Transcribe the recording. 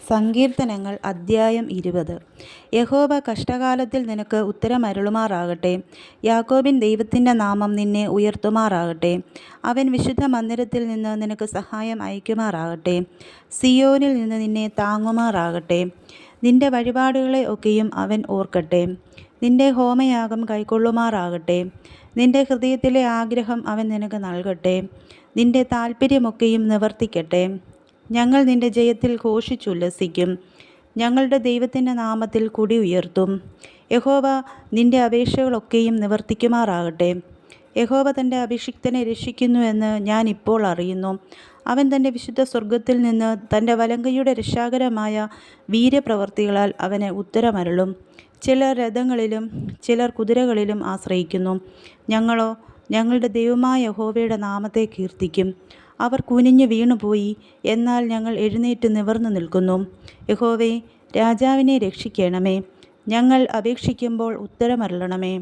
സങ്കീർത്തനങ്ങൾ അദ്ധ്യായം 20. യഹോവ കഷ്ടകാലത്തിൽ നിനക്ക് ഉത്തരമരുളുമാറാകട്ടെ. യാക്കോബിൻ ദൈവത്തിൻ്റെ നാമം നിന്നെ ഉയർത്തുമാറാകട്ടെ. അവൻ വിശുദ്ധ മന്ദിരത്തിൽ നിന്ന് നിനക്ക് സഹായം അയക്കുമാറാകട്ടെ. സിയോനിൽ നിന്ന് നിന്നെ താങ്ങുമാറാകട്ടെ. നിന്റെ വഴിപാടുകളെ ഒക്കെയും അവൻ ഓർക്കട്ടെ. നിന്റെ ഹോമയാഗം കൈക്കൊള്ളുമാറാകട്ടെ. നിന്റെ ഹൃദയത്തിലെ ആഗ്രഹം അവൻ നിനക്ക് നൽകട്ടെ. നിന്റെ താൽപ്പര്യമൊക്കെയും നിവർത്തിക്കട്ടെ. ഞങ്ങൾ നിന്റെ ജയത്തിൽ ഘോഷിച്ചുല്ലസിക്കും. ഞങ്ങളുടെ ദൈവത്തിൻ്റെ നാമത്തിൽ കൊടി ഉയർത്തും. യഹോവ നിന്റെ അപേക്ഷകളൊക്കെയും നിവർത്തിക്കുമാറാകട്ടെ. യഹോവ തൻ്റെ അഭിഷിക്തനെ രക്ഷിക്കുന്നുവെന്ന് ഞാൻ ഇപ്പോൾ അറിയുന്നു. അവൻ തൻ്റെ വിശുദ്ധ സ്വർഗത്തിൽ നിന്ന് തൻ്റെ വലങ്കയുടെ രക്ഷാകരമായ വീര്യപ്രവർത്തികളാൽ അവന് ഉത്തരമരുളും. ചിലർ രഥങ്ങളിലും ചിലർ കുതിരകളിലും ആശ്രയിക്കുന്നു. ഞങ്ങളോ ഞങ്ങളുടെ ദൈവമായ യഹോവയുടെ നാമത്തെ കീർത്തിക്കും. അവർ കുനിഞ്ഞു വീണുപോയി, എന്നാൽ ഞങ്ങൾ എഴുന്നേറ്റ് നിവർന്നു നിൽക്കുന്നു. യഹോവേ, രാജാവിനെ രക്ഷിക്കണമേ. ഞങ്ങൾ അപേക്ഷിക്കുമ്പോൾ ഉത്തരമരുളണമേ.